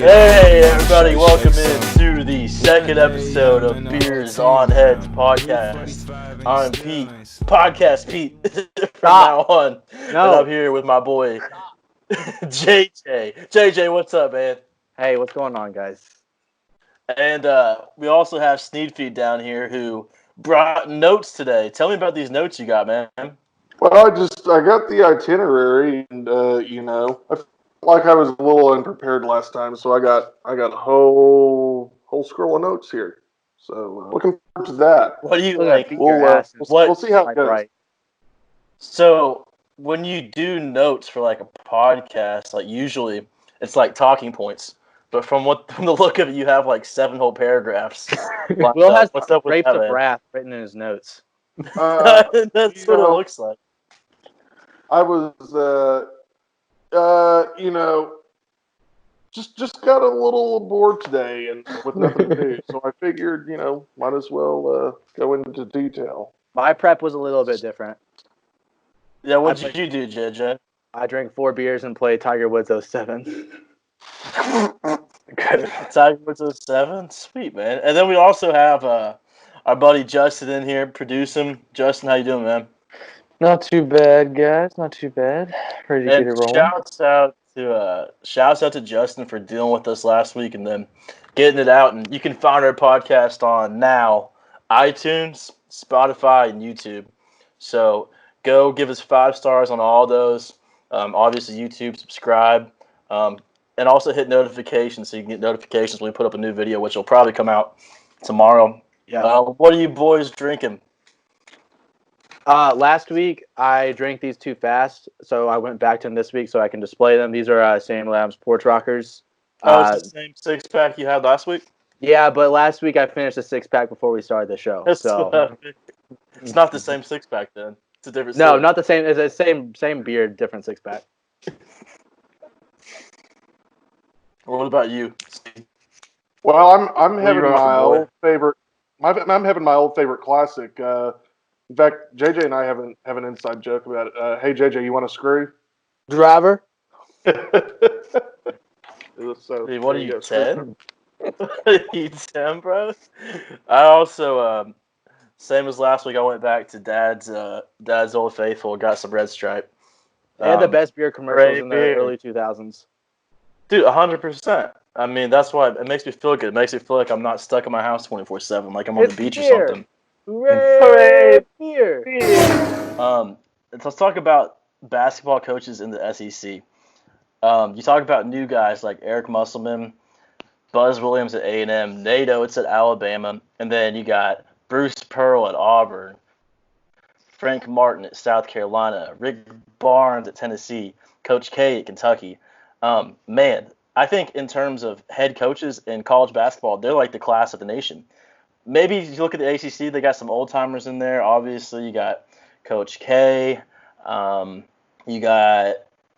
Hey everybody, welcome in to the second episode of Beers on Heads podcast. I'm Pete, Podcast Pete from now on, and I'm here with my boy JJ. JJ, what's up, man? Hey, what's going on, guys? And we also have Sneedfeed down here who brought notes today. Tell me about these notes you got, man. Well, I got the itinerary, and I felt like I was a little unprepared last time, so I got a whole scroll of notes here. So looking forward to that. What do you like? We'll see how it goes. Right. So when you do notes for like a podcast, like usually it's like talking points. But from the look of it, you have like 7 whole paragraphs. Will has what's up with grapes that, of man? wrath written in his notes. That's what it looks like. I was, just got a little bored today and with nothing to do, so I figured, might as well go into detail. My prep was a little bit different. Yeah, what did you do, JJ? I drank 4 beers and played Tiger Woods 07. Tiger Woods 07? Sweet, man. And then we also have our buddy Justin in here producing. Justin, how you doing, man? Not too bad, guys. Not too bad. Ready to get it rolling. Shouts out to Justin for dealing with us last week and then getting it out. And you can find our podcast on now iTunes, Spotify, and YouTube. So go give us 5 stars on all those. Obviously, YouTube, subscribe, and also hit notifications so you can get notifications when we put up a new video, which will probably come out tomorrow. Yeah. What are you boys drinking? Last week, I drank these too fast, so I went back to them this week so I can display them. These are Sam Lamb's Porch Rockers. It's the same 6-pack you had last week? Yeah, but last week I finished a 6-pack before we started the show. It's not the same 6-pack then. It's a different. No, not the same. It's the same beer, different 6-pack. What about you? Well, I'm having my old favorite. I'm having my old favorite classic. In fact, JJ and I have an inside joke about it. Hey, JJ, you want a screw? Driver? So, hey, what are you, 10? You 10, bro? I also, same as last week, I went back to Dad's Old Faithful, got some Red Stripe. They had the best beer commercials in the early 2000s. Dude, 100%. I mean, that's why it makes me feel good. It makes me feel like I'm not stuck in my house 24/7, like I'm on the beach or something. Hooray! Beer! Let's talk about basketball coaches in the SEC. You talk about new guys like Eric Musselman, Buzz Williams at A&M, Nate Oates at Alabama, and then you got Bruce Pearl at Auburn, Frank Martin at South Carolina, Rick Barnes at Tennessee, Coach K at Kentucky. Man, I think in terms of head coaches in college basketball, they're like the class of the nation. Maybe if you look at the ACC, they got some old-timers in there. Obviously, you got Coach K. You got,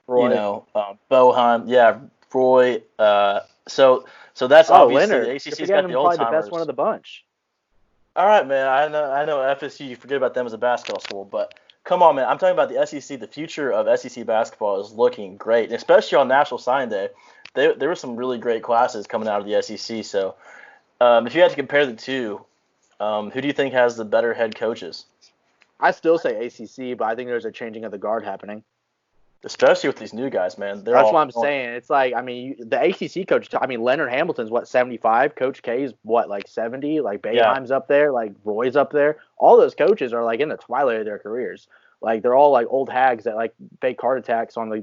Roy. Boeheim. Yeah, Roy. So that's obviously Leonard. The ACC's got the old-timers. The best one of the bunch. All right, man. I know FSU, you forget about them as a basketball school, but come on, man. I'm talking about the SEC. The future of SEC basketball is looking great, especially on National Signing Day. There were some really great classes coming out of the SEC, so... if you had to compare the two, who do you think has the better head coaches? I still say ACC, but I think there's a changing of the guard happening. Especially with these new guys, man. That's what I'm saying. It's like, I mean, the ACC coach, Leonard Hamilton's, 75? Coach K's, 70? Like, Boeheim's up there. Like, Roy's up there. All those coaches are, like, in the twilight of their careers. Like, they're all, like, old hags that, like, fake heart attacks on the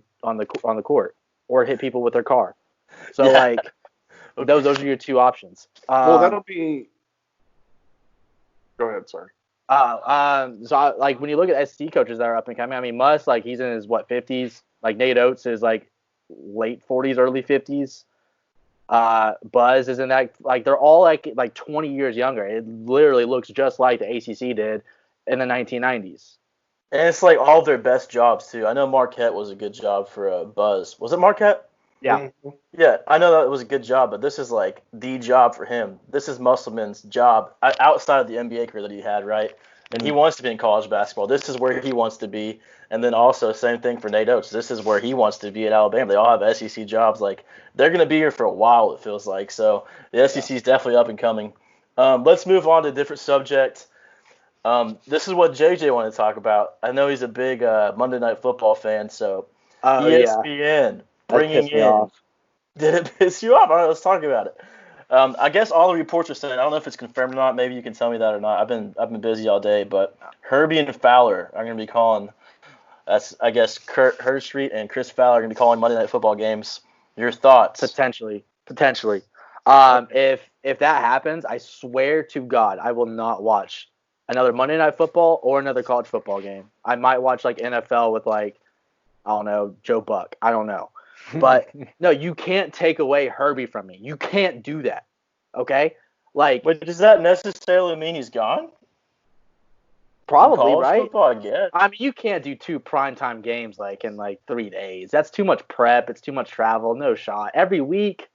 court or hit people with their car. So, like... Okay. Those are your two options. Well, that'll be. Go ahead, sorry. So when you look at SC coaches that are up and coming, I mean, Muss, like he's in his 50s. Like Nate Oates is like late 40s, early 50s. Buzz is in that, like they're all like 20 years younger. It literally looks just like the ACC did in the 1990s. And it's like all their best jobs too. I know Marquette was a good job for Buzz. Was it Marquette? Yeah. Yeah, I know that it was a good job, but this is like the job for him. This is Musselman's job outside of the NBA career that he had, right? and he wants to be in college basketball. This is where he wants to be. And then also, same thing for Nate Oates. This is where he wants to be at Alabama. They all have SEC jobs. Like, they're going to be here for a while, it feels like. So the SEC is definitely up and coming. Let's move on to a different subject. This is what JJ wanted to talk about. I know he's a big Monday Night Football fan, so ESPN bringing in. Off. Did it piss you off? All right, let's talk about it. I guess all the reports are saying, I don't know if it's confirmed or not. Maybe you can tell me that or not. I've been busy all day, but Herbie and Fowler are going to be calling. That's, I guess, Kurt Herbstreit and Chris Fowler are going to be calling Monday Night Football games. Your thoughts? Potentially. If that happens, I swear to God, I will not watch another Monday Night Football or another college football game. I might watch like NFL with like, I don't know, Joe Buck. I don't know. But no, you can't take away Herbie from me. You can't do that. Okay? Like, but does that necessarily mean he's gone? Probably, right? Football, I guess. I mean, you can't do 2 primetime games like in like 3 days. That's too much prep. It's too much travel. No shot. Every week.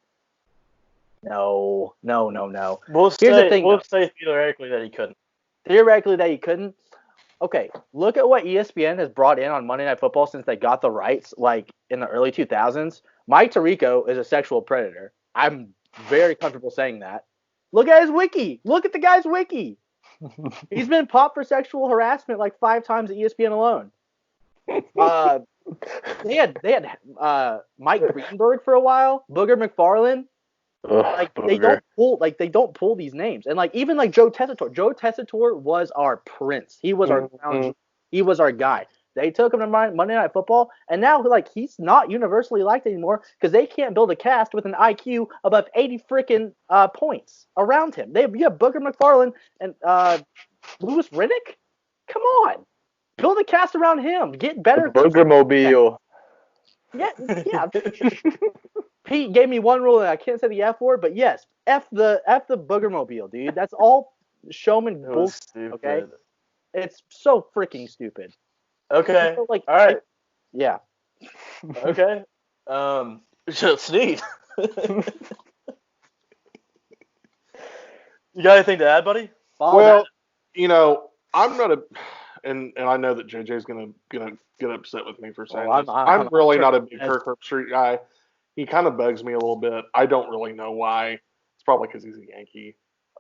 No. We'll say theoretically that he couldn't. Theoretically that he couldn't. Okay, look at what ESPN has brought in on Monday Night Football since they got the rights, like in the early 2000s. Mike Tirico is a sexual predator. I'm very comfortable saying that. Look at his wiki. Look at the guy's wiki. He's been popped for sexual harassment like 5 times at ESPN alone. They had Mike Greenberg for a while, Booger McFarland. They don't pull these names, and like even like Joe Tessitore. Joe Tessitore was our prince. He was our crown. He was our guy. They took him to Monday Night Football, and now like he's not universally liked anymore because they can't build a cast with an IQ above 80 freaking points around him. You have Booger McFarland and Louis Riddick. Come on, build a cast around him. Get better. Boogermobile. Yeah. Pete gave me one rule that I can't say the F word, but yes, F the Boogermobile, dude. That's all showman bullshit. Okay, it's so freaking stupid. Okay. So, like, all right. Yeah. Okay. Sneed. You got anything to add, buddy? Well, I'm not and I know that JJ's gonna get upset with me for saying this. I'm really not a big Kirk Herbstreit guy. He kind of bugs me a little bit. I don't really know why. It's probably because he's a Yankee.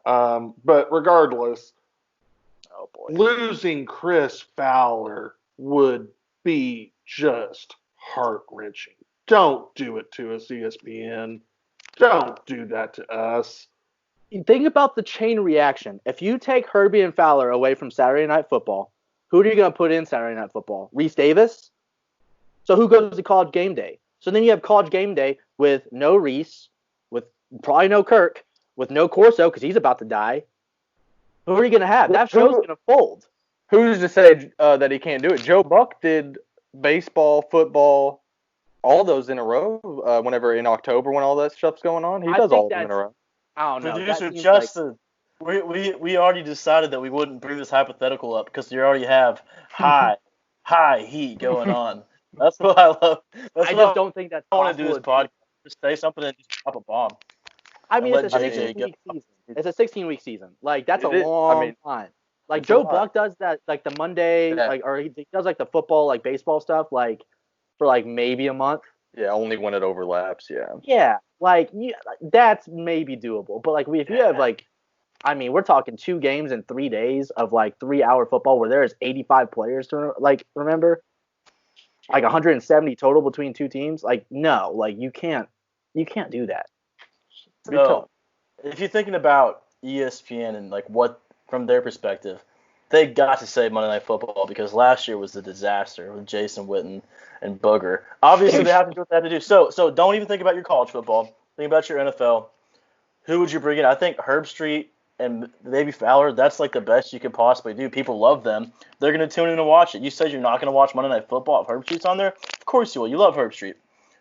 But regardless, losing Chris Fowler would be just heart-wrenching. Don't do it to us, ESPN. Don't do that to us. Think about the chain reaction. If you take Herbie and Fowler away from Saturday Night Football, who are you going to put in Saturday Night Football? Reese Davis? So who goes to College Game Day? So then you have College Game Day with no Reese, with probably no Kirk, with no Corso because he's about to die. Who are you going to have? That show's going to fold. Who's to say that he can't do it? Joe Buck did baseball, football, all those in a row whenever in October when all that stuff's going on. He does all of them in a row. I don't know. Producer Justin, we already decided that we wouldn't bring this hypothetical up because you already have high heat going on. That's what I love. I just don't think that's possible. I want to do this podcast. Just say something and just drop a bomb. I mean, it's a 16-week season. It's a 16-week season. Like, that's a long time. Like, Joe Buck does that, like, the Monday, or he does, like, the football, like, baseball stuff, like, for, like, maybe a month. Yeah, only when it overlaps, yeah. Yeah, like, that's maybe doable. But, like, if you have, like, I mean, we're talking 2 games in 3 days of, like, 3-hour football where there's 85 players to, like, remember? Like 170 total between 2 teams. Like, no, like you can't do that. So, if you're thinking about ESPN and like what from their perspective, they got to say Monday Night Football because last year was a disaster with Jason Witten and Booger. Obviously, they have to do what they have to do. So don't even think about your college football. Think about your NFL. Who would you bring in? I think Herbstreit and maybe Fowler, that's like the best you could possibly do. People love them. They're going to tune in and watch it. You said you're not going to watch Monday Night Football if Herbstreit's on there? Of course you will. You love Herbstreit.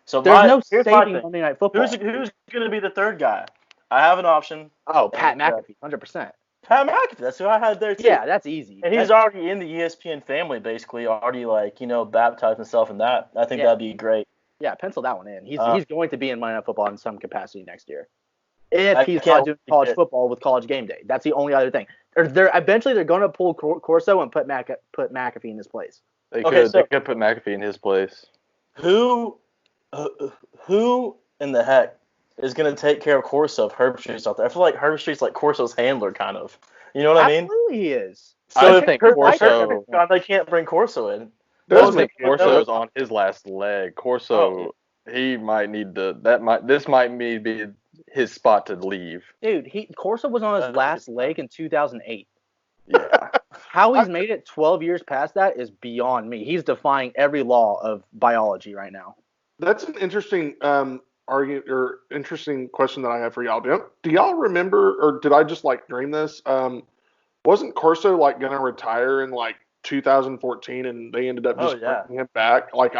So there's no saving Monday Night Football. Who's going to be the third guy? I have an option. Oh, Pat McAfee, 100%. Pat McAfee, that's who I had there too. Yeah, that's easy. And he's already in the ESPN family, basically, already baptized himself in that. I think that'd be great. Yeah, pencil that one in. He's going to be in Monday Night Football in some capacity next year. If he's not doing college football with College Game Day. That's the only other thing. Or eventually they're going to pull Corso and put McAfee in his place. They Okay, could. so- They could put McAfee in his place. Who in the heck is going to take care of Corso if Herbstreit's out there? I feel like Herbstreit's like Corso's handler, kind of. You know what I mean? Absolutely he is. So I if think Herbstreit's Corso. gone, they can't bring Corso in. I Desmond think can't do Corso's it. on his last leg. Corso, he might need to. This might be his spot to leave. Dude, Corso was on his last leg in 2008. Yeah. How he's made it 12 years past that is beyond me. He's defying every law of biology right now. That's an interesting argument or interesting question that I have for y'all. Do y'all remember, or did I just like dream this? Wasn't Corso like gonna retire in like 2014, and they ended up just bringing him back? Like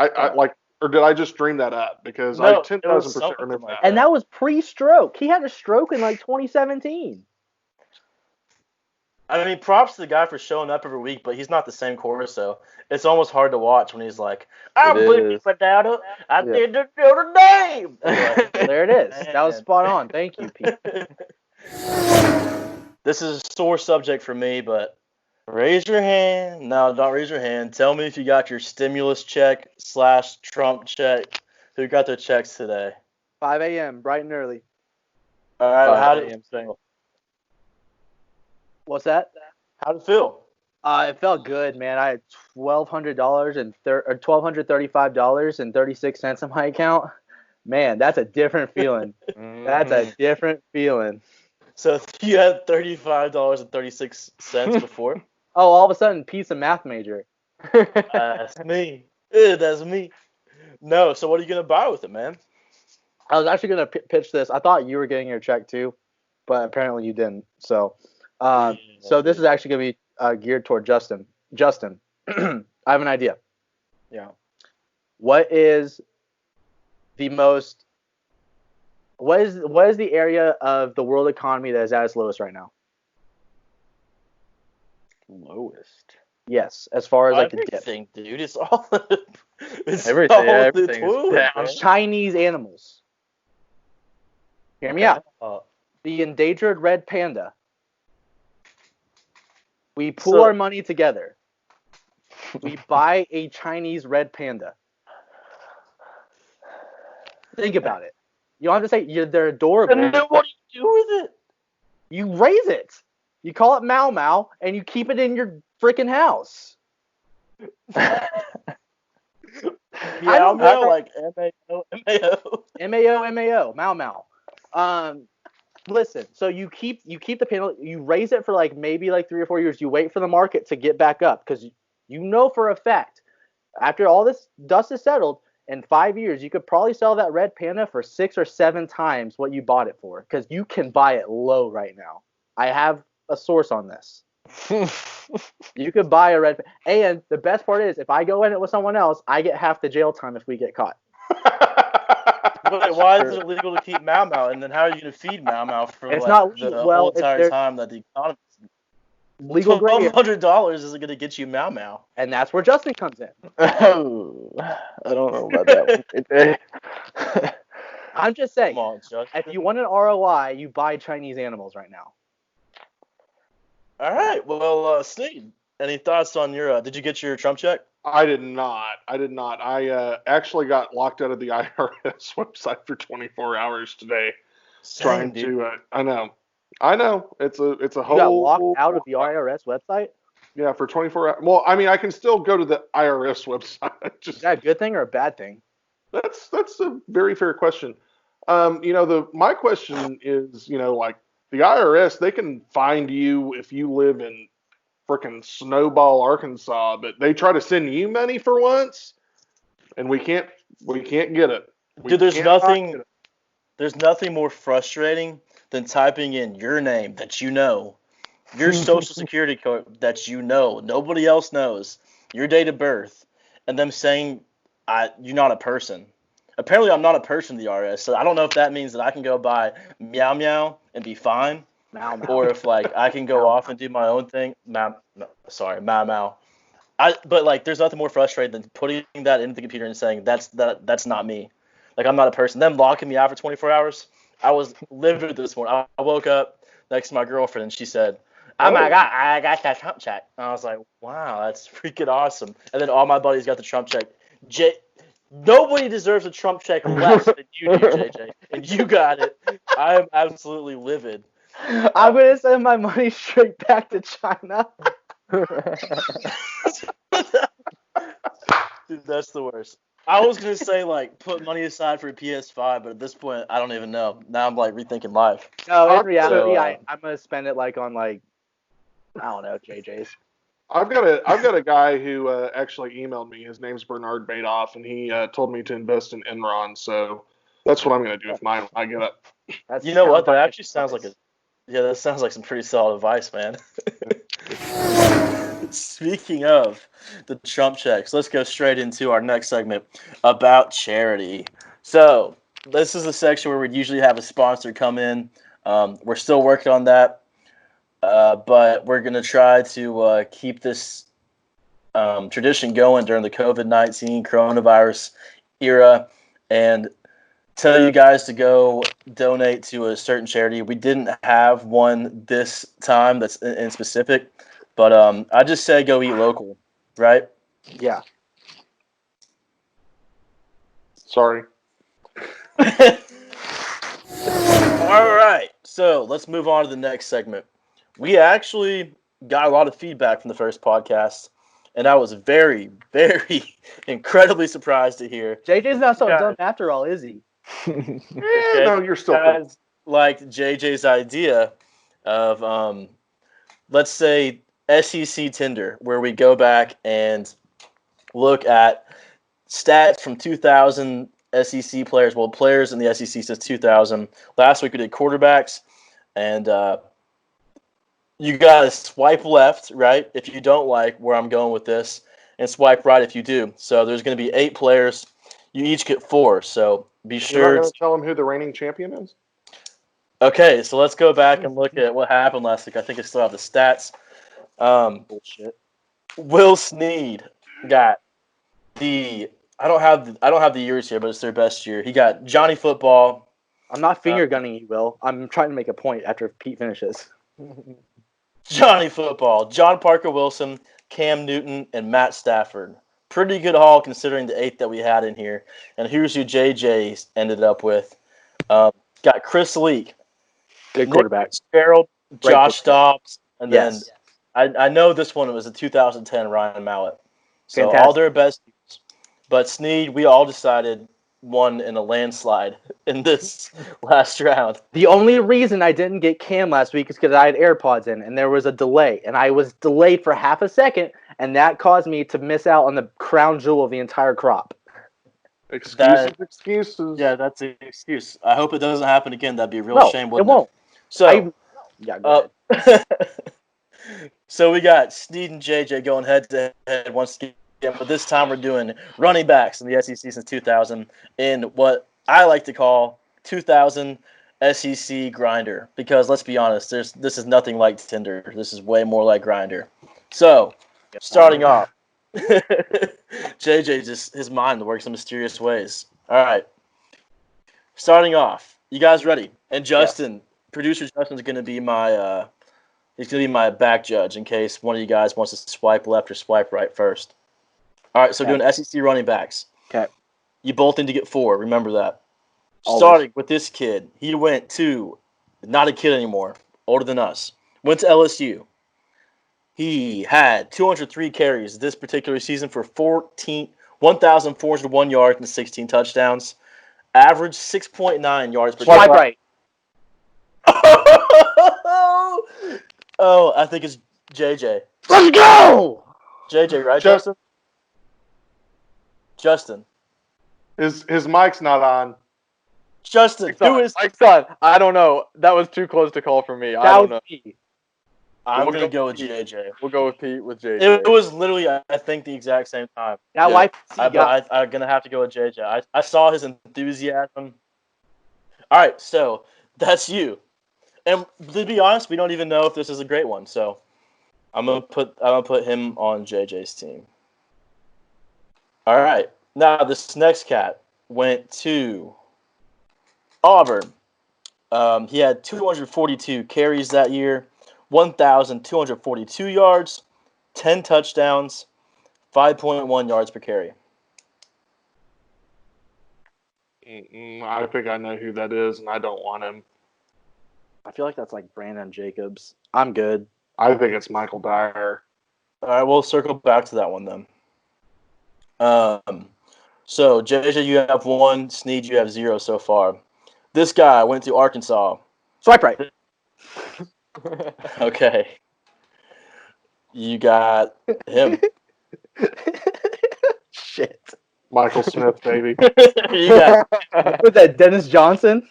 or did I just dream that up? Because I 10,000% remember that. And that was pre-stroke. He had a stroke in like 2017. I mean, props to the guy for showing up every week, but he's not the same Corso. It's almost hard to watch when he's like, "I'm bleeding my data. I did the Notre Dame." Like, there it is. That was spot on. Thank you, Pete. This is a sore subject for me, but raise your hand. No, don't raise your hand. Tell me if you got your stimulus check / Trump check. Who got their checks today? 5 a.m. bright and early. All right, how did What's that? How'd it feel? It felt good, man. I had $1,235.36 in my account. Man, that's a different feeling. That's a different feeling. So you had $35.36 before? Oh, all of a sudden, Pete's a math major. That's me. That's me. No, so what are you going to buy with it, man? I was actually going to pitch this. I thought you were getting your check too, but apparently you didn't. So this is actually going to be geared toward Justin. Justin, I have an idea. Yeah. What is the area of the world economy that is at its lowest right now? Lowest. Yes, as far as like the dip. Everything, dude. It's all. Everything is down. Chinese animals. Hear me out. The endangered red panda. We pool our money together. We buy a Chinese red panda. Think about it. You don't have to say they're adorable. And then what do you do with it? You raise it. You call it Mao Mao, and you keep it in your freaking house. Meow Meow, like M-A-O, M-A-O. M-A-O, M-A-O, Mao Mao. Listen, so you keep the panel, you raise it for like maybe like 3 or 4 years. You wait for the market to get back up because you know for a fact after all this dust is settled, in 5 years you could probably sell that red panda for 6 or 7 times what you bought it for because you can buy it low right now. I have a source on this. You could buy a red, and the best part is if I go in it with someone else, I get half the jail time if we get caught. But why is it illegal to keep Mao Mao? And then how are you going to feed Mao Mao for It's like not the legal. whole entire time that the economy? Legal gray. $1,200 isn't going to get you Mao Mao. And that's where Justin comes in. Oh, I don't know about that one. I'm just saying, Come on, Justin. if you want an ROI, you buy Chinese animals right now. All right. Well, Sneed, any thoughts on your? Did you get your Trump check? I did not. I actually got locked out of the IRS website for 24 hours today. Same, dude. To. I know. It's a whole. You got locked out of the IRS website? Yeah, for 24 hours. Well, I mean, I can still go to the IRS website. Is that a good thing or a bad thing? That's a very fair question. My question is, like the IRS, they can find you if you live in frickin' Snowball, Arkansas, but they try to send you money for once, and we can't get it. Dude, there's nothing more frustrating than typing in your name that you know, your social security code that you know, nobody else knows, your date of birth, and them saying you're not a person. Apparently, I'm not a person in the IRS, so I don't know if that means that I can go buy Meow Meow and be fine, or if like I can go off and do my own thing. Mao Mao. But like, there's nothing more frustrating than putting that into the computer and saying that's not me. Like, I'm not a person. Them locking me out for 24 hours. I was livid this morning. I woke up next to my girlfriend and she said, I got that Trump check. And I was like, wow, that's freaking awesome. And then all my buddies got the Trump check. Nobody deserves a Trump check less than you do, JJ. And you got it. I am absolutely livid. I'm going to send my money straight back to China. Dude, that's the worst. I was going to say, like, put money aside for a PS5, but at this point, I don't even know. Now I'm, like, rethinking life. No, in reality, So, I'm going to spend it, like, on, like, I don't know, JJ's. I've got a guy who actually emailed me. His name's Bernard Badoff, and he told me to invest in Enron. So that's what I'm going to do with mine when I get it. That's you know what? That actually sounds sounds like that sounds like some pretty solid advice, man. Speaking of the Trump checks, let's go straight into our next segment about charity. So this is a section where we'd usually have a sponsor come in. We're still working on that, but we're going to try to keep this tradition going during the COVID-19 coronavirus era and tell you guys to go donate to a certain charity. We didn't have one this time that's in specific, but I just say go eat local, right? Yeah. Sorry. All right, so let's move on to the next segment. We actually got a lot of feedback from the first podcast, and I was very, very incredibly surprised to hear. JJ's not so dumb after all, is he? No, you're still pretty. Guys liked JJ's idea of, let's say, SEC Tinder, where we go back and look at stats from 2000 SEC players, well, players in the SEC since 2000. Last week we did quarterbacks, and you got to swipe left, right, if you don't like where I'm going with this, and swipe right if you do. So there's going to be 8 players. You each get 4, so be sure. You're not going to tell him who the reigning champion is? Okay, so let's go back and look at what happened last week. I think I still have the stats. Bullshit. Will Snead got the I don't have the years here, but it's their best year. He got Johnny Football. I'm not finger gunning you, Will. I'm trying to make a point after Pete finishes. Johnny Football, John Parker Wilson, Cam Newton, and Matt Stafford. Pretty good haul considering the 8 that we had in here. And here's who JJ ended up with. Got Chris Leak, Good quarterback. Gerald, Josh pick. Dobbs, and Yes. then I know this one was a 2010 Ryan Mallett. So Fantastic. all their best teams. But Snead, we all decided won in a landslide in this last round. The only reason I didn't get Cam last week is because I had AirPods in, and there was a delay, and I was delayed for half a second, and that caused me to miss out on the crown jewel of the entire crop. Excuses. Yeah, that's an excuse. I hope it doesn't happen again. That'd be a real shame. It won't. So, Go ahead. so we got Snead and JJ going head to head once again, but this time we're doing running backs in the SEC since 2000 in what I like to call 2000 SEC grinder. Because let's be honest, this is nothing like Tinder. This is way more like Grinder. So, starting off, JJ just his mind works in mysterious ways. All right, starting off, you guys ready? And Justin, producer Justin's gonna be my he's gonna be my back judge in case one of you guys wants to swipe left or swipe right first. All right, so doing SEC running backs. Okay. You both need to get 4. Remember that. Always. Starting with this kid, he went to not a kid anymore, older than us. Went to LSU. He had 203 carries this particular season for 1,401 yards and 16 touchdowns. Average 6.9 yards per Swipe carry. right. Oh, I think it's JJ. Let's go! JJ, right, Justin? Justin. His mic's not on. Justin, who is... Mike's on. I don't know. That was too close to call for me. I don't know. I'm We'll going to go go with Pete. JJ. We'll go with Pete with JJ. It was literally, I think, the exact same time. That I'm YPC going to have to go with JJ. I saw his enthusiasm. All right, so that's you. And to be honest, we don't even know if this is a great one. So I'm gonna put him on JJ's team. All right. Now this next cat went to Auburn. He had 242 carries that year, 1,242 yards, 10 touchdowns, 5.1 yards per carry. I think I know who that is, and I don't want him. I feel like that's like Brandon Jacobs. I'm good. I think it's Michael Dyer. All right, we'll circle back to that one then. So, JJ, you have 1. Sneed, you have 0 so far. This guy went to Arkansas. Swipe right. Okay. You got him. Shit. Michael Smith, baby. You got. With that Dennis Johnson?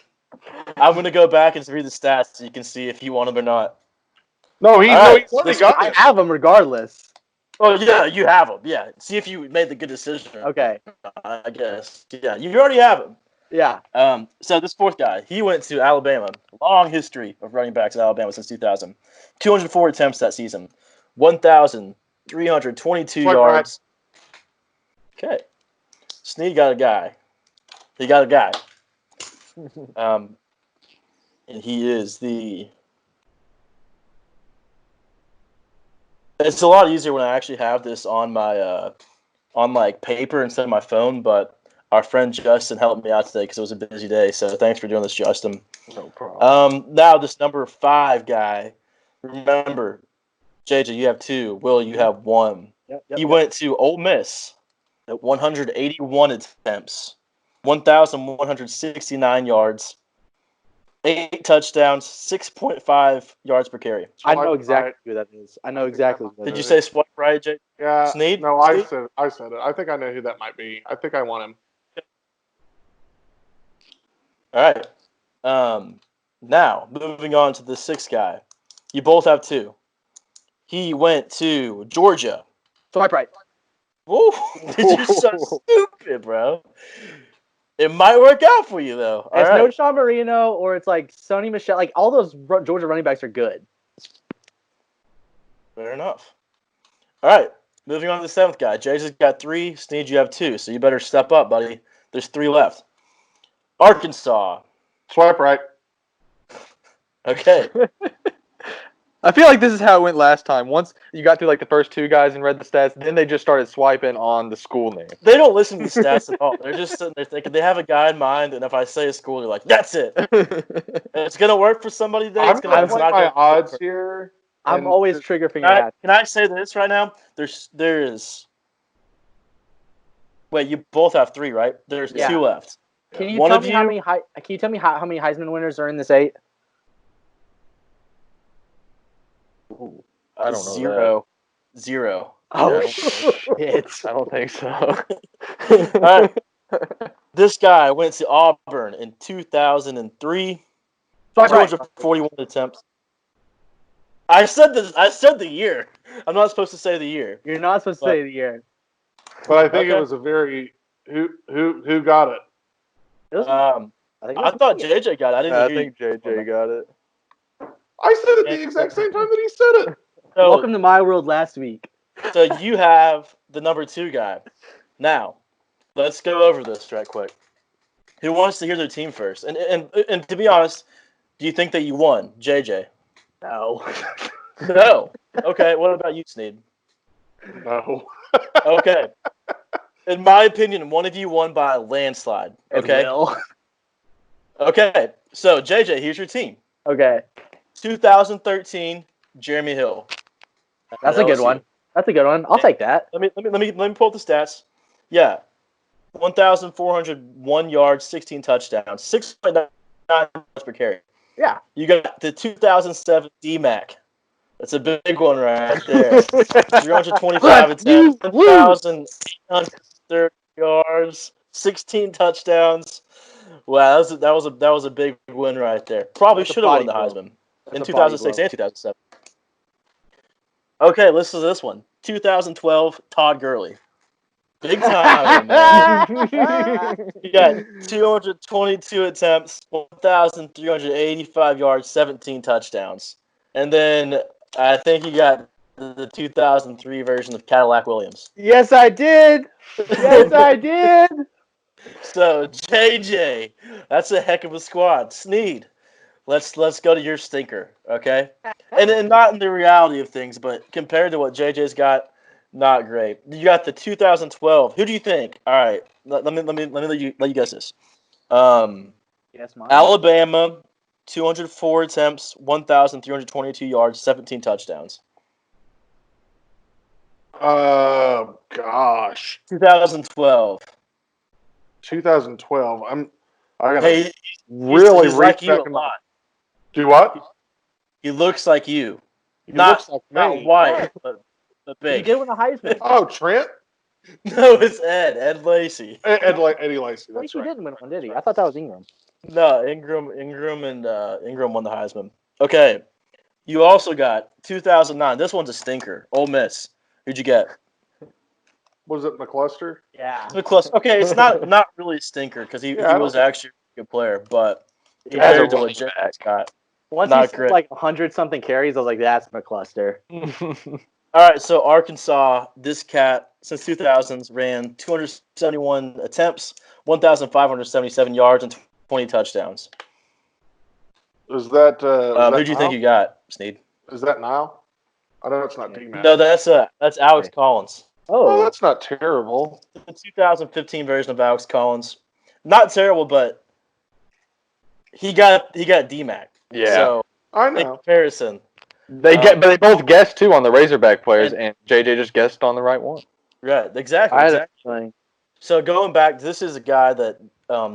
I'm going to go back and read the stats so you can see if you want him or not. No, he All right, already got I it. have him regardless. Oh, yeah, you have him. Yeah. See if you made the good decision. Okay. I guess. Yeah, you already have him. Yeah. So this fourth guy, he went to Alabama. Long history of running backs in Alabama since 2000. 204 attempts that season. 1,322 yards. Okay. Sneed got a guy. He got a guy. And he is the... It's a lot easier when I actually have this on my on like paper instead of my phone, but our friend Justin helped me out today because it was a busy day. So thanks for doing this, Justin. No problem. Now this number 5 guy. Remember, JJ, you have 2. Will, you have 1. Yep, He went to Ole Miss at 181 attempts, 1,169 yards, 8 touchdowns, 6.5 yards per carry. I know exactly who that is. I know exactly who that Did you is. say swipe right, Jay? Yeah. Sneed? No, Sneed? I said it. I think I know who that might be. I think I want him. All right. Now, moving on to the 6th guy. You both have 2. He went to Georgia. Swipe right. Woo! You're so stupid, bro. It might work out for you, though. All It's right. no Sean Marino or it's like Sonny Michel. Like all those Georgia running backs are good. Fair enough. All right. Moving on to the 7th guy. Jason's got 3. Sneed, you have 2. So you better step up, buddy. There's 3 left. Arkansas. Swipe right. Okay. I feel like this is how it went last time. Once you got through like the first 2 guys and read the stats, then they just started swiping on the school name. They don't listen to the stats at all. They're just sitting there thinking they have a guy in mind, and if I say a school, they're like, that's it. And it's going to work for somebody today. I'm It's going to it's play not my gonna odds work. here. I'm always trigger finger Can happy. I say this right now? There is. Wait, you both have 3, right? There's 2 left. Can you One tell of me how you- many Can you tell me how many Heisman winners are in this 8? Ooh, I don't know. 0. 0. Oh Yeah. shit! I don't think so. All right. This guy went to Auburn in 2003. Swipe right. 241 attempts. I said this. I said the year. I'm not supposed to say the year. You're not supposed to say the year. But I think Okay. it was a very who got it. I think I thought JJ got it. I didn't I hear think JJ got it. I said it the exact same time that he said it. So, Welcome to my world last week. so you have the number 2 guy. Now, let's go over this right quick. Who wants to hear their team first? And to be honest, do you think that you won, JJ? No. No. Okay. What about you, Sneed? No. Okay. In my opinion, one of you won by a landslide. Okay. Okay. So JJ, here's your team. Okay. 2013, Jeremy Hill. That's a good LSU. one. That's a good one. I'll take that. Let me pull up the stats. Yeah. 1,401 yards, 16 touchdowns, 6.9 yards per carry. Yeah. You got the 2007 DMAC. That's a big one right there. 325 attempts, 1,830 yards, 16 touchdowns. Wow, that was a big win right there. Probably That's a should have won the body blow. Heisman That's in a body 2006 blow. and 2007. Okay, listen to this one. 2012, Todd Gurley. Big time, man. You got 222 attempts, 1,385 yards, 17 touchdowns. And then I think you got the 2003 version of Cadillac Williams. Yes, I did. Yes, I did. So, JJ, that's a heck of a squad. Sneed, let's go to your stinker, okay? And not in the reality of things, but compared to what JJ's got, not great. You got the 2012. Who do you think? All right, let me let you guess this. Yes, mine. Alabama, 204 attempts, 1,322 yards, 17 touchdowns. Gosh. 2012. 2012. I gotta Hey, really he's reach like you back a in my. lot. Do what? He looks like you. He Not looks like not me. white, but He big. did win the Heisman. Oh, Trent? No, it's Ed Lacey. Eddie Lacy. That's Lacey right. didn't win one, did he? I thought that was Ingram. No, Ingram won the Heisman. Okay, you also got 2009. This one's a stinker. Ole Miss. Who'd you get? Was it McCluster? Yeah. Close. Okay, it's not really a stinker because he Yeah, was actually a good player, but As a compared to what running Jay back. got, Once not he said great. like 100-something carries, I was like, that's McCluster. All right, so Arkansas, this cat since 2000s ran 271 attempts, 1,577 yards, and 20 touchdowns. Is that? Who do you think you got, Sneed? Is that Nile? I know it's not D-Mac. No, that's Alex Collins. Oh, Oh, that's not terrible. The 2015 version of Alex Collins. Not terrible, but he got DMAC. Yeah. So I in know. comparison, But they both guessed too on the Razorback players, and JJ just guessed on the right one. right? Exactly. I had Exactly. So going back, this is a guy that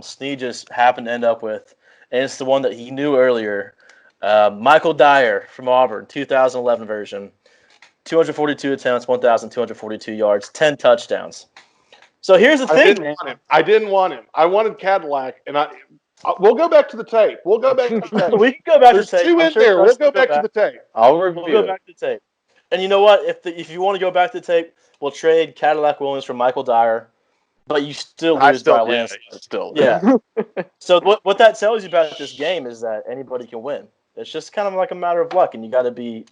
Sneed just happened to end up with, and it's the one that he knew earlier. Michael Dyer from Auburn, 2011 version, 242 attempts, 1,242 yards, 10 touchdowns. So here's the I thing, didn't man. want him. I didn't want him. I wanted Cadillac, and we'll go back to the tape. We'll go back to the tape. We can go back There's to tape. two I'm in sure there. We'll Preston go will back to the tape. I'll We'll review go it. back to the tape. And you know what? If you want to go back to the tape, we'll trade Cadillac Williams for Michael Dyer, but you still lose by a landslide. Still. Yeah. So what that tells you about this game is that anybody can win. It's just kind of like a matter of luck, and you got to be,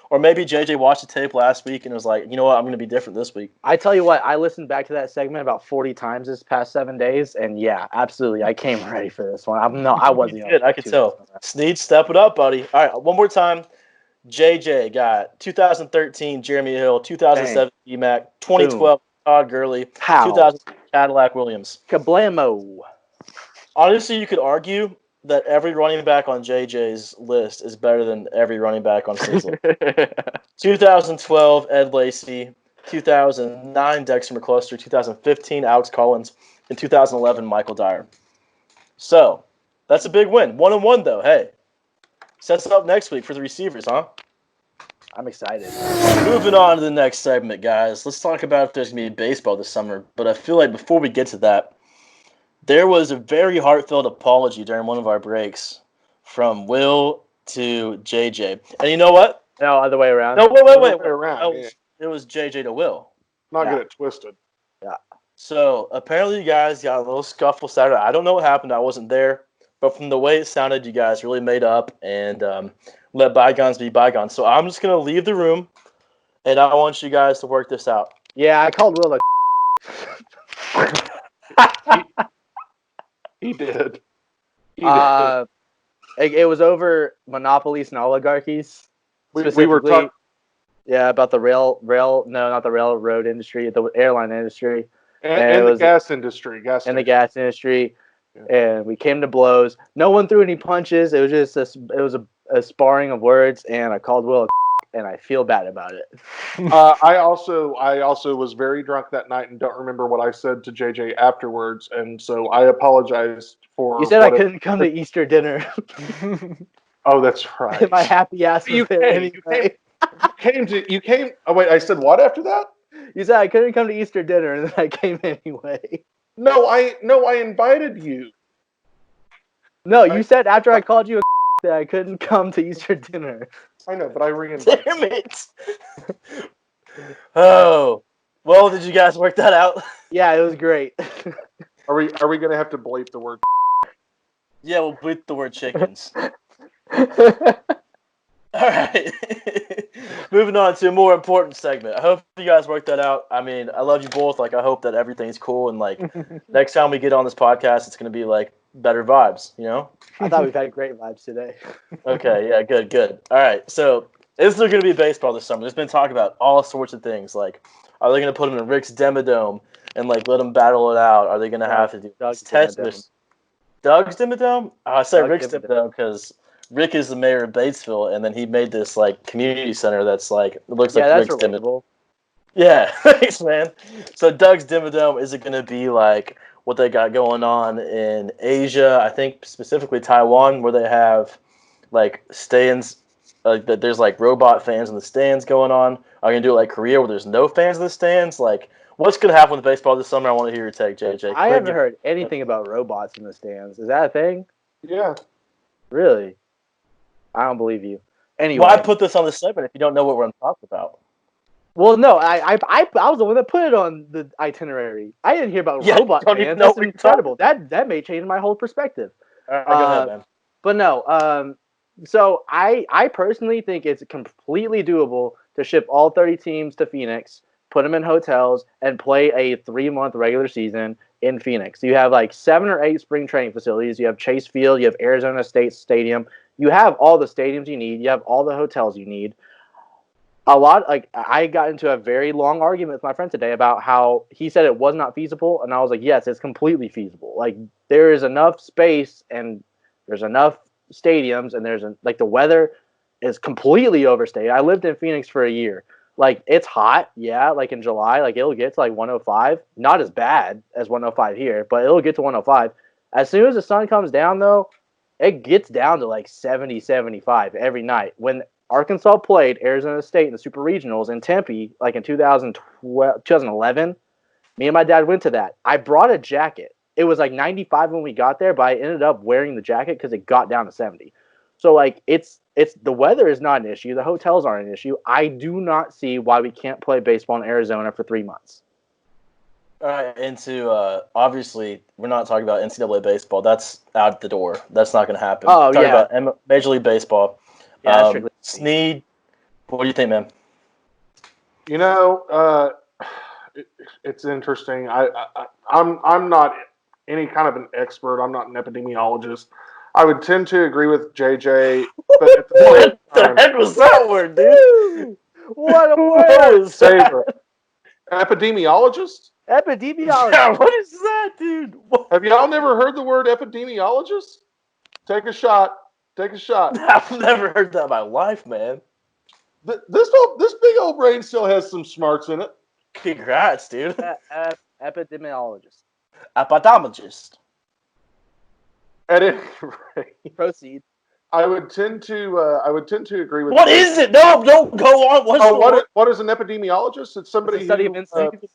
or maybe JJ watched the tape last week and was like, you know what, I'm going to be different this week. I tell you what, I listened back to that segment about 40 times this past 7 days, and yeah, absolutely, I came ready for this one. I wasn't. You did, I could tell. Sneed, step it up, buddy. All right, one more time. JJ got 2013 Jeremy Hill, 2007 DMAC, 2012 Todd Gurley, Pow. 2000 Cadillac Williams. Kablamo. Honestly, you could argue that every running back on JJ's list is better than every running back on Sneed's list. 2012 Ed Lacey, 2009 Dexter McCluster, 2015 Alex Collins, and 2011 Michael Dyer. So that's a big win. 1-1 though. Hey, sets up next week for the receivers, huh? I'm excited. Moving on to the next segment, guys. Let's talk about if there's going to be baseball this summer. But I feel like before we get to that, there was a very heartfelt apology during one of our breaks from Will to JJ. And you know what? No, other way around. No, wait. Around, yeah. It was JJ to Will. Not Yeah. get it twisted. So apparently you guys got a little scuffle Saturday. I don't know what happened. I wasn't there. But from the way it sounded, you guys really made up and let bygones be bygones. So I'm just going to leave the room, and I want you guys to work this out. Yeah, I called Will He did. It was over monopolies and oligarchies. We were specifically. talking. Yeah, about the not the railroad industry, the airline industry, And the gas industry. and the gas industry. Yeah. And we came to blows. No one threw any punches. It was just a sparring of words, and I called Will and I feel bad about it. I also was very drunk that night and don't remember what I said to JJ afterwards, and so I apologize for. You said I couldn't come to Easter dinner. Oh, that's right. My happy ass was there anyway. You came. Oh wait, I said what after that? You said I couldn't come to Easter dinner, and then I came anyway. No, I invited you. No, you said after I called you that I couldn't come to Easter dinner. I know, but I re-invited. Damn it! Oh, well, did you guys work that out? Yeah, it was great. Are we gonna have to bleep the word? Yeah, we'll bleep the word chickens. All right. Moving on to a more important segment. I hope you guys worked that out. I mean, I love you both. Like, I hope that everything's cool. And, like, next time we get on this podcast, it's going to be, like, better vibes, you know? I thought we've had great vibes today. Okay, yeah, good. All right, so is there going to be baseball this summer? There's been talk about all sorts of things. Like, are they going to put them in Rick's Demodome and like let them battle it out? Are they going to have to do Doug's test? Demodome. Doug's Demodome? I say Doug Rick's Demodome. Demodome because Rick is the mayor of Batesville, and then he made this like community center that's like it looks Yeah, like that's Rick's Demodome. relatable. Yeah, thanks, man. So Doug's Dimmadome is it going to be like what they got going on in Asia? I think specifically Taiwan, where they have like stands. That there's like robot fans in the stands going on. Are you gonna do it like Korea, where there's no fans in the stands? Like, what's gonna happen with baseball this summer? I want to hear your take, JJ. I haven't heard anything about robots in the stands. Is that a thing? Yeah. Really? I don't believe you. Anyway. Why put this on the segment if you don't know what we're going to talk about? Well, no, I was the one that put it on the itinerary. I didn't hear about robot don't even fans. know That's what you're incredible. That may change my whole perspective. All right, go ahead, man. But no, so I personally think it's completely doable to ship all 30 teams to Phoenix, put them in hotels, and play a 3-month regular season in Phoenix. You have like 7 or 8 spring training facilities. You have Chase Field. You have Arizona State Stadium. You have all the stadiums you need. You have all the hotels you need. I got into a very long argument with my friend today about how he said it was not feasible, and I was like, yes, it's completely feasible. Like, there is enough space, and there's enough stadiums, and the weather is completely overstated. I lived in Phoenix for a year. Like, it's hot, yeah, like in July, like it'll get to like 105. Not as bad as 105 here, but it'll get to 105. As soon as the sun comes down, though, it gets down to like 70, 75 every night. When Arkansas played Arizona State in the Super Regionals in Tempe, like in 2011. Me and my dad went to that. I brought a jacket. It was like 95 when we got there, but I ended up wearing the jacket because it got down to 70. So like it's the weather is not an issue. The hotels aren't an issue. I do not see why we can't play baseball in Arizona for 3 months. All right, into obviously we're not talking about NCAA baseball. That's out the door. That's not going to happen. Oh, we're talking yeah. about Major League Baseball. Yeah, Snead, what do you think, man? You know, it's interesting. I'm not any kind of an expert. I'm not an epidemiologist. I would tend to agree with JJ, but at the same What the time, heck was that word, dude? What a What word! was that? Epidemiologist? Epidemiologist. Yeah, what is that, dude? What? Have y'all never heard the word epidemiologist? Take a shot. Take a shot. I've never heard that in my life, man. This big old brain still has some smarts in it. Congrats, dude. Epidemiologist. Epidemiologist. At any rate, Proceed. I would tend to agree with. What is it? No, don't go on. What is an epidemiologist? It's somebody Study who of insects.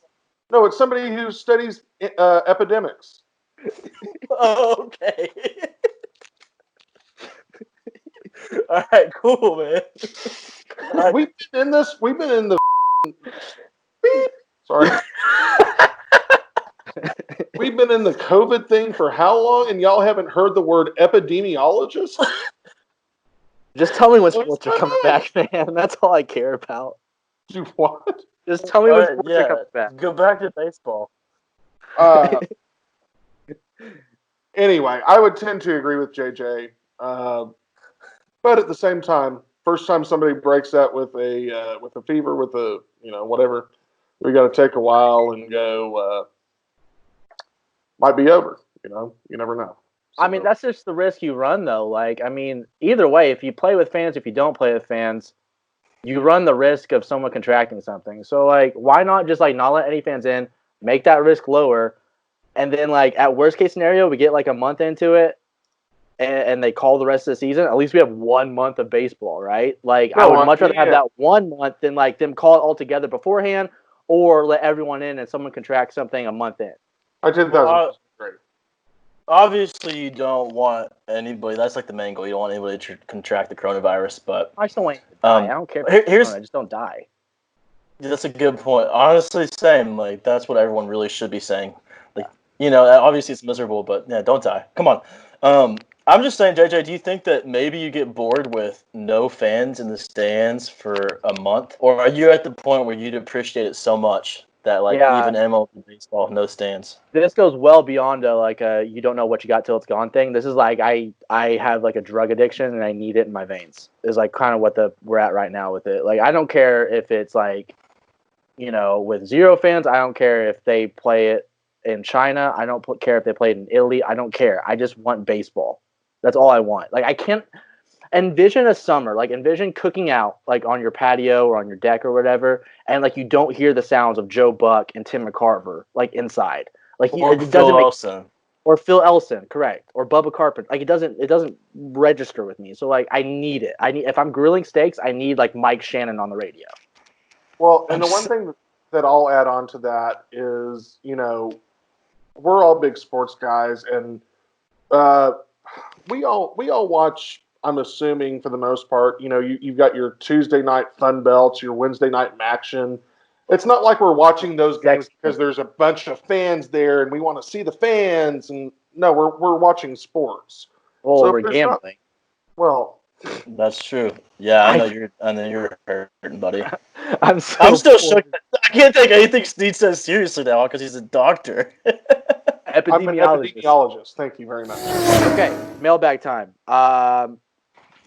no, it's somebody who studies epidemics. Oh, okay. All right, cool, man. Right. We've been in the beep. Sorry. We've been in the COVID thing for how long, and y'all haven't heard the word epidemiologist? Just tell me when sports are coming back, man. That's all I care about. You what? Just tell me when sports are coming back. Go back to baseball. Anyway, I would tend to agree with JJ, but at the same time, first time somebody breaks that with a fever, with a whatever, we got to take a while and go. Might be over. You never know. So, I mean, that's just the risk you run, though. Like, I mean, either way, if you play with fans, if you don't play with fans, you run the risk of someone contracting something. So, like, why not just like not let any fans in, make that risk lower, and then like at worst case scenario, we get like a month into it, and they call the rest of the season. At least we have 1 month of baseball, right? Like, I would much rather have that 1 month than like them call it all together beforehand, or let everyone in and someone contract something a month in. I did that. Great. Obviously, you don't want anybody. That's like the main goal. You don't want anybody to contract the coronavirus. But I just don't want you to die. I don't care. I just don't die. That's a good point. Honestly, same. Like that's what everyone really should be saying. Like obviously it's miserable, but yeah, don't die. Come on. I'm just saying, JJ. Do you think that maybe you get bored with no fans in the stands for a month, or are you at the point where you'd appreciate it so much that like Yeah. even MLB baseball, no stands. This goes well beyond you don't know what you got till it's gone thing. This is like I have like a drug addiction and I need it in my veins. Is like kind of what we're at right now with it. Like I don't care if it's like, with zero fans. I don't care if they play it in China. I don't care if they play it in Italy. I don't care. I just want baseball. That's all I want. Like I can't envision a summer. Like envision cooking out like on your patio or on your deck or whatever, and like you don't hear the sounds of Joe Buck and Tim McCarver like inside. Like Or it Phil doesn't make, Elson. or Phil Elson, correct, or Bubba Carpenter. Like it doesn't register with me. So like I need it. I need if I'm grilling steaks, I need like Mike Shannon on the radio. Well, and the one thing that I'll add on to that is, we're all big sports guys, and we all watch. I'm assuming for the most part, you've got your Tuesday night Fun Belts, your Wednesday night action. It's not like we're watching those games because there's a bunch of fans there and we want to see the fans. And no, we're watching sports. Oh, So we're gambling. That's true. Yeah, I know you're hurting, buddy. I'm still shook. I can't take anything Steve says seriously now because he's a doctor. I'm an epidemiologist. Thank you very much. Okay, mailbag time.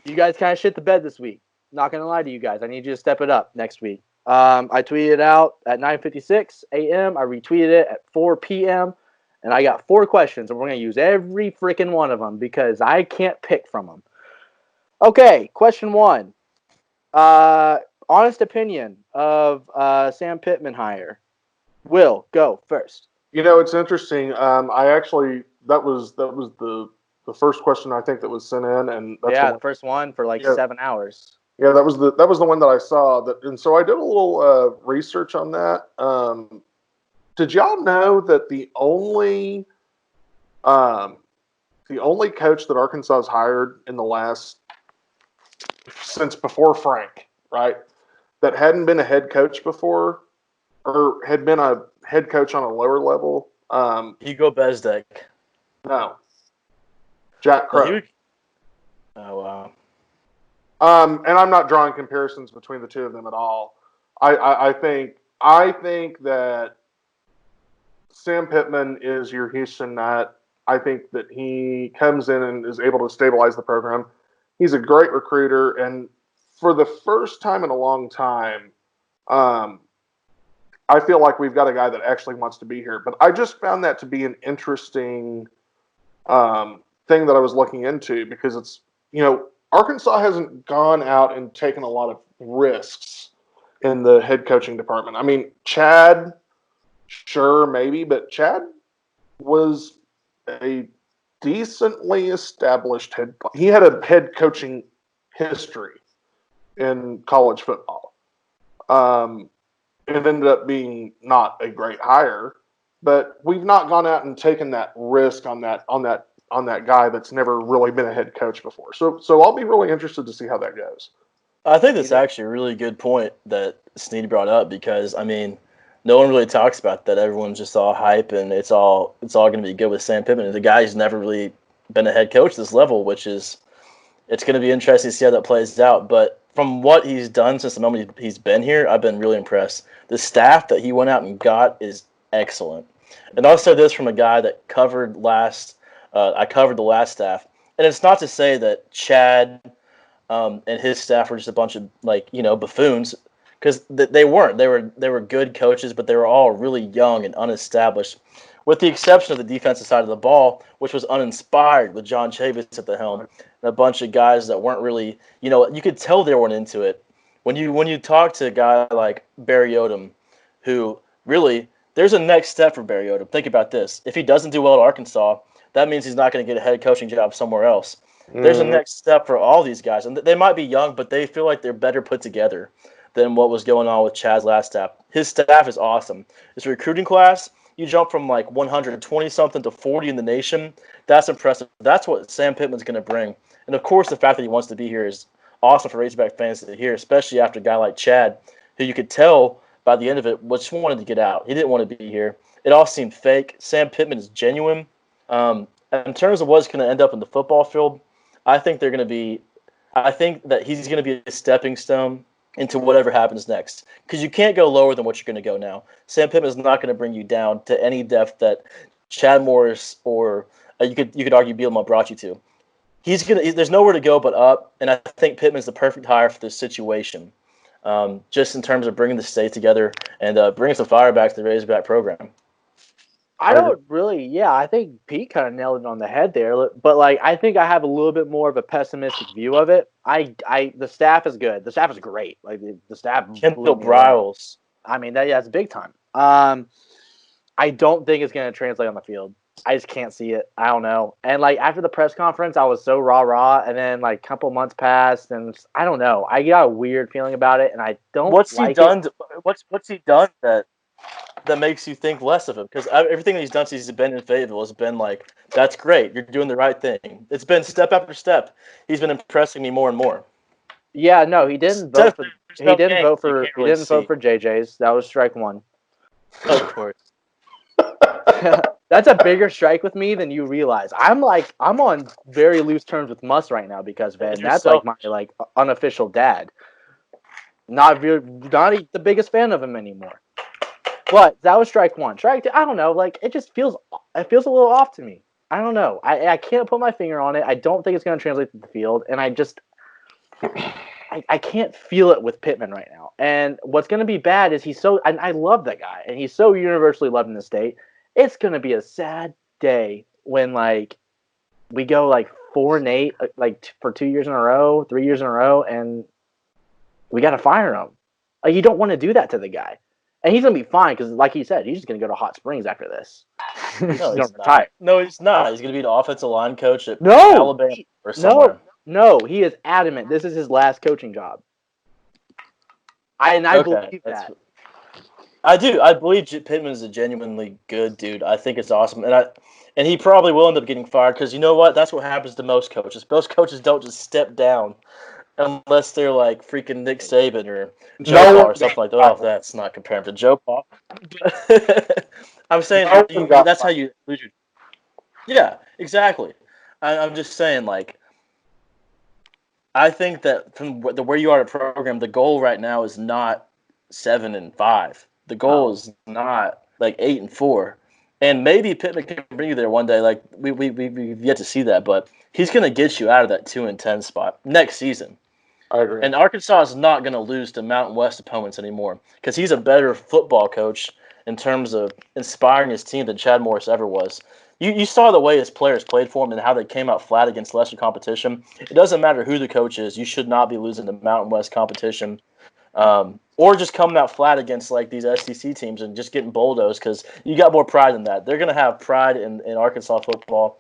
You guys kind of shit the bed this week. Not gonna lie to you guys. I need you to step it up next week. I tweeted out at 9:56 a.m. I retweeted it at 4 p.m. And I got 4 questions, and we're gonna use every freaking one of them because I can't pick from them. Okay, question 1. Honest opinion of Sam Pittman hire. Will, go first. It's interesting. I actually that was the first question I think that was sent in, and that's the first one for 7 hours. Yeah, that was the one that I saw. And so I did a little research on that. Did y'all know that the only coach that Arkansas has hired in the last since before Frank, right, that hadn't been a head coach before or had been a head coach on a lower level? Hugo Bezdek. No. Jack Crow. Oh, wow. And I'm not drawing comparisons between the two of them at all. I think that Sam Pittman is your Houston Nut. I think that he comes in and is able to stabilize the program. He's a great recruiter, and for the first time in a long time, I feel like we've got a guy that actually wants to be here. But I just found that to be an interesting thing that I was looking into because it's, Arkansas hasn't gone out and taken a lot of risks in the head coaching department. I mean, Chad, sure, maybe, but Chad was a decently established head. He had a head coaching history in college football. It ended up being not a great hire, but we've not gone out and taken that risk on that guy that's never really been a head coach before. So I'll be really interested to see how that goes. I think that's actually a really good point that Snead brought up because, I mean, no one really talks about that. Everyone's just all hype and it's all going to be good with Sam Pittman. The guy who's never really been a head coach at this level, which is it's going to be interesting to see how that plays out. But from what he's done since the moment he's been here, I've been really impressed. The staff that he went out and got is excellent. And also this from a guy that covered I covered the last staff. And it's not to say that Chad and his staff were just a bunch of buffoons, because they weren't. They were good coaches, but they were all really young and unestablished, with the exception of the defensive side of the ball, which was uninspired with John Chavis at the helm and a bunch of guys that weren't really, you could tell they weren't into it. When you talk to a guy like Barry Odom, who really there's a next step for Barry Odom. Think about this: if he doesn't do well at Arkansas, that means he's not going to get a head coaching job somewhere else. There's a next step for all these guys. And they might be young, but they feel like they're better put together than what was going on with Chad's last staff. His staff is awesome. His recruiting class, you jump from 120-something to 40 in the nation. That's impressive. That's what Sam Pittman's going to bring. And, of course, the fact that he wants to be here is awesome for Razorback fans to hear, especially after a guy like Chad, who you could tell by the end of it just wanted to get out. He didn't want to be here. It all seemed fake. Sam Pittman is genuine. In terms of what's going to end up in the football field, I think that he's going to be a stepping stone into whatever happens next. Because you can't go lower than what you're going to go now. Sam Pittman is not going to bring you down to any depth that Chad Morris or you could argue Bielema brought you to. There's nowhere to go but up, and I think Pittman's the perfect hire for this situation. Just in terms of bringing the state together and bringing some fire back to the Razorback program. I don't really, yeah, I think Pete kind of nailed it on the head there, but like I think I have a little bit more of a pessimistic view of it. The staff is good. The staff is great. Like the staff. Kendall Briles. I mean, that's big time. I don't think it's going to translate on the field. I just can't see it. I don't know. And like after the press conference, I was so rah, and then like a couple months passed, and I don't know. I got a weird feeling about it, and I don't. What's he done that makes you think less of him? Because everything that he's done since he's been in Fayetteville has been like, that's great. You're doing the right thing. It's been step after step. He's been impressing me more and more. Yeah, no, he didn't vote for. He didn't vote for JJ's. That was strike one. Of course. That's a bigger strike with me than you realize. I'm on very loose terms with Muss right now because of it. And that's like my unofficial dad. Not the biggest fan of him anymore. But that was strike one. Strike two, I don't know. Like it feels a little off to me. I don't know. I can't put my finger on it. I don't think it's going to translate to the field, and I can't feel it with Pittman right now. And what's going to be bad is I love that guy, and he's so universally loved in the state. It's going to be a sad day when like we go like 4-8 like for 2 years in a row, 3 years in a row, and we got to fire him. Like you don't want to do that to the guy. And he's going to be fine because, like he said, he's just going to go to Hot Springs after this. No, he's not. No, he's not. He's going to be the offensive line coach at Alabama or somewhere. No, he is adamant. This is his last coaching job. I believe that. I do. I believe Pittman is a genuinely good dude. I think it's awesome. And he probably will end up getting fired because you know what? That's what happens to most coaches. Most coaches don't just step down unless they're like freaking Nick Saban or Joe Paul or something like that. Oh, that's not comparing to Joe Paul. I'm saying that's how you lose your. Yeah, exactly. I'm just saying, like, I think that from where you are at the program, the goal right now is not 7-5. The goal is not like 8-4. And maybe Pittman can bring you there one day. Like we've yet to see that, but he's going to get you out of that 2-10 spot next season. I agree. And Arkansas is not going to lose to Mountain West opponents anymore because he's a better football coach in terms of inspiring his team than Chad Morris ever was. You saw the way his players played for him and how they came out flat against lesser competition. It doesn't matter who the coach is. You should not be losing to Mountain West competition. Or just coming out flat against like these SEC teams and just getting bulldozed because you got more pride than that. They're going to have pride in Arkansas football.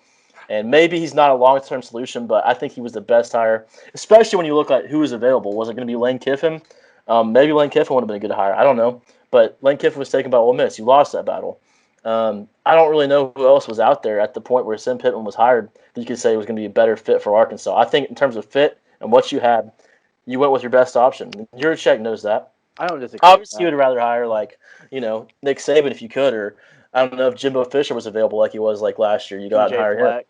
And maybe he's not a long-term solution, but I think he was the best hire, especially when you look at who was available. Was it going to be Lane Kiffin? Maybe Lane Kiffin would have been a good hire. I don't know. But Lane Kiffin was taken by Ole Miss. You lost that battle. I don't really know who else was out there at the point where Sam Pittman was hired that you could say was going to be a better fit for Arkansas. I think in terms of fit and what you had, you went with your best option. Juracek knows that. I don't disagree. Obviously, you would rather hire Nick Saban if you could, or I don't know if Jimbo Fisher was available like he was like last year. You go out and hire him.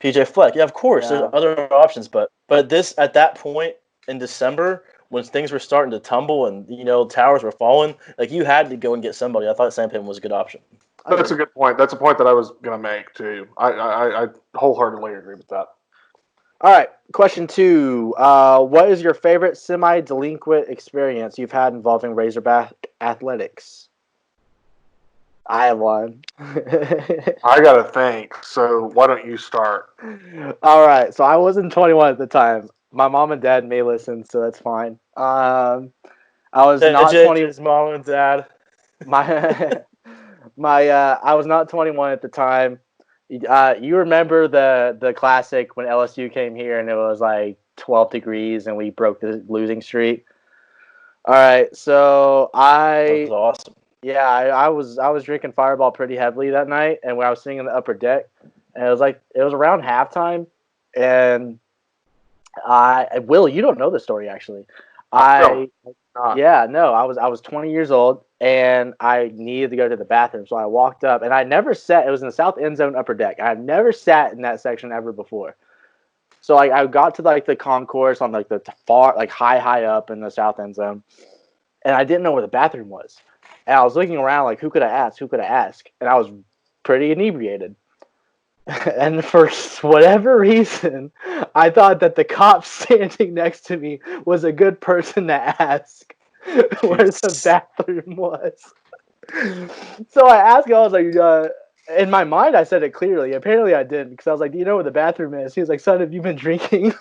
PJ Fleck. Yeah, of course. Yeah. There's other options, but this at that point in December when things were starting to tumble and towers were falling, like you had to go and get somebody. I thought Sam Pittman was a good option. That's a good point. That's a point that I was going to make too. I wholeheartedly agree with that. All right, question 2. What is your favorite semi-delinquent experience you've had involving Razorback athletics? I have one. I got to think, so why don't you start? All right, so I wasn't 21 at the time. My mom and dad may listen, so that's fine. I was not 20. His mom and dad. I was not 21 at the time. You remember the classic when LSU came here and it was like 12 degrees and we broke the losing streak. All right, so that was awesome. Yeah, I was drinking Fireball pretty heavily that night, and when I was sitting in the upper deck, and it was around halftime, and Will, you don't know the story actually. I was 20 years old and I needed to go to the bathroom, so I walked up and I never sat. It was in the south end zone upper deck. I've never sat in that section ever before. So like I got to like the concourse on like the far like high up in the south end zone, and I didn't know where the bathroom was, and I was looking around like who could I ask, and I was pretty inebriated. And for whatever reason, I thought that the cop standing next to me was a good person to ask where the bathroom was. So I asked him, I was like, in my mind, I said it clearly. Apparently I didn't, because I was like, do you know where the bathroom is? He was like, son, have you been drinking?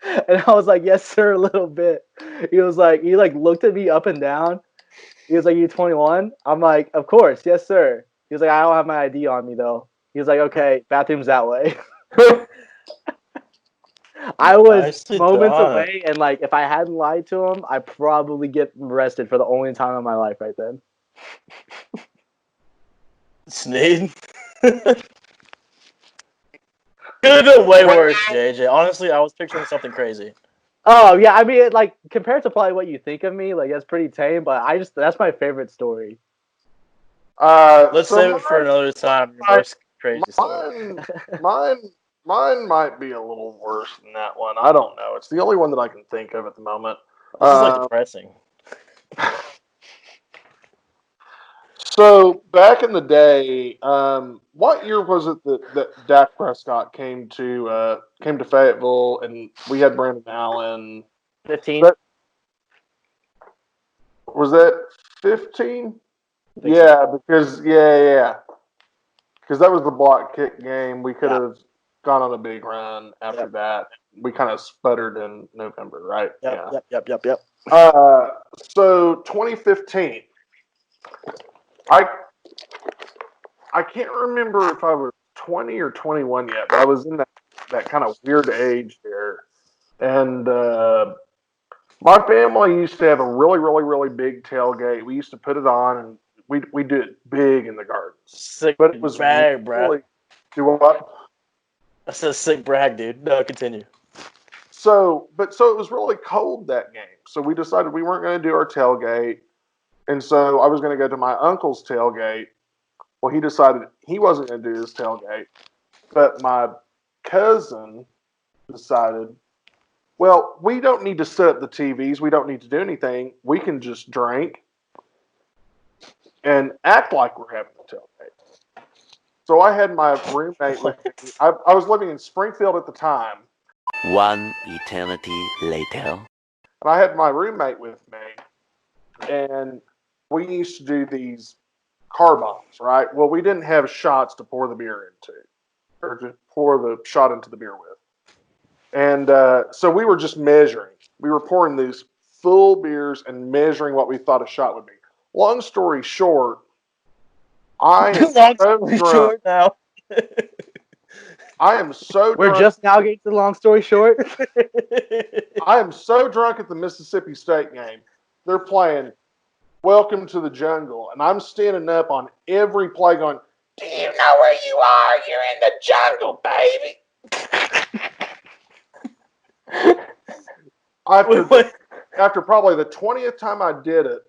And I was like, yes, sir, a little bit. He looked at me up and down. He was like, you 21? I'm like, of course, yes, sir. He was like, I don't have my ID on me, though. He was like, okay, bathroom's that way. I was Nicely moments done. away, and like, if I hadn't lied to him, I'd probably get arrested for the only time in my life right then. Sneed. Could have been way worse, JJ. Honestly, I was picturing something crazy. Oh yeah, I mean, like compared to probably what you think of me, like that's pretty tame. But that's my favorite story. Let's save it for another time. Your most crazy story. Mine might be a little worse than that one. I don't know. It's the only one that I can think of at the moment. This is like depressing. So back in the day, what year was it that Dak Prescott came to Fayetteville and we had Brandon Allen? 15. Was that 15? Yeah, because because that was the block kick game. We could have gone on a big run after that. We kind of sputtered in November, right? Yep. So 2015. I can't remember if I was 20 or 21 yet, but I was in that kind of weird age there. And my family used to have a really, really, really big tailgate. We used to put it on, and we did it big in the garden. Sick But it was brag, really, do what? I said sick brag, dude. No, continue. So it was really cold that game. So we decided we weren't going to do our tailgate. And so I was going to go to my uncle's tailgate. Well, he decided he wasn't going to do his tailgate. But my cousin decided, well, we don't need to set up the TVs. We don't need to do anything. We can just drink and act like we're having a tailgate. So I had my roommate with me. I was living in Springfield at the time. One eternity later. And I had my roommate with me. And we used to do these car bombs, right? Well, we didn't have shots to pour the beer into, or to pour the shot into the beer with. And so we were just measuring. We were pouring these full beers and measuring what we thought a shot would be. Long story short, I am so drunk. Now. I am so drunk. We're just now getting to the long story short. I am so drunk at the Mississippi State game. They're playing Welcome to the Jungle, and I'm standing up on every play going, do you know where you are? You're in the jungle, baby. After probably the 20th time I did it,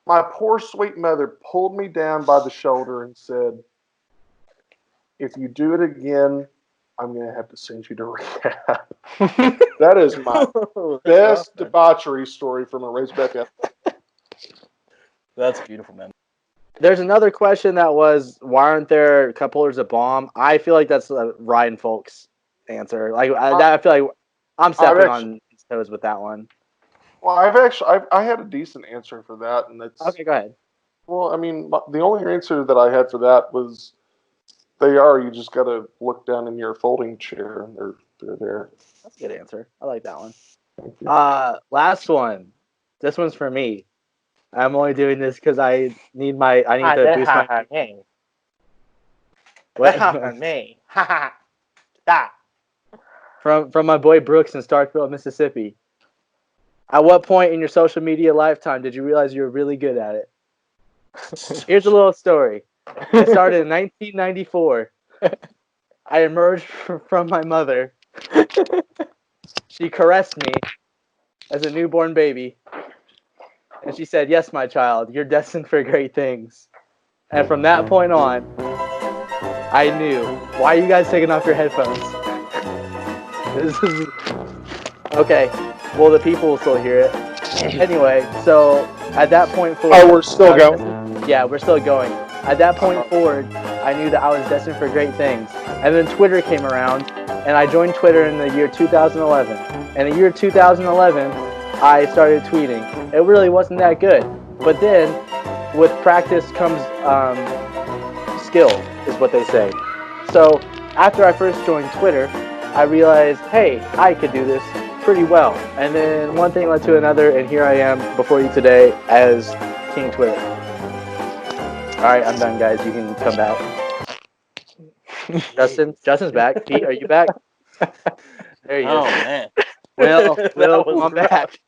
my poor sweet mother pulled me down by the shoulder and said, if you do it again, I'm going to have to send you to rehab. That is my best debauchery story from a Razorback athlete. That's beautiful, man. There's another question that was, why aren't there cup holders at bomb? I feel like that's Ryan Folk's answer. Like I feel like I'm stepping on his toes with that one. Well, I had a decent answer for that, and that's okay. Go ahead. Well, I mean, the only answer that I had for that was you just got to look down in your folding chair, and they're there. That's a good answer. I like that one. Last one. This one's for me. I'm only doing this because I need to boost my game. What? Me. From my boy Brooks in Starkville, Mississippi. At what point in your social media lifetime did you realize you were really good at it? Here's a little story. It started in 1994. I emerged from my mother. She caressed me as a newborn baby. And she said, yes, my child, you're destined for great things. And from that point on, I knew. Why are you guys taking off your headphones? This is okay. Well, the people will still hear it. Anyway, so at that point forward, Oh, we're still going. Yeah, we're still going. At that point forward, I knew that I was destined for great things. And then Twitter came around, and I joined Twitter in the year 2011. And in the year 2011, I started tweeting. It really wasn't that good. But then, with practice comes skill, is what they say. So, after I first joined Twitter, I realized, hey, I could do this pretty well. And then one thing led to another, and here I am before you today as King Twitter. Alright, I'm done, guys. You can come back. Justin's back. Pete, are you back? There you Oh go. man. Will, That come was on rough. back.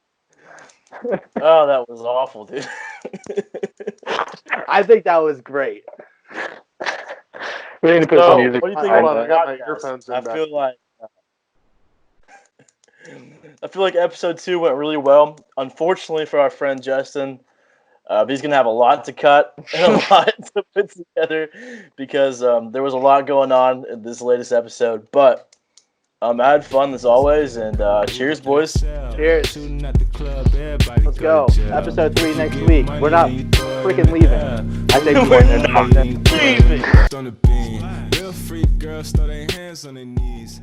Oh, that was awful, dude. I think that was great. We need to put So, some music. what do you think Hold about on, the I got my podcast? earphones in I back. feel like episode 2 went really well. Unfortunately for our friend Justin, he's gonna have a lot to cut and a lot to put together because there was a lot going on in this latest episode. But I had fun as always, and cheers, boys. Cheers. Let's go. Episode 3 next week. We're not freaking leaving. I think we're Leaving. On the beam. Real freak girls throw their hands on their knees.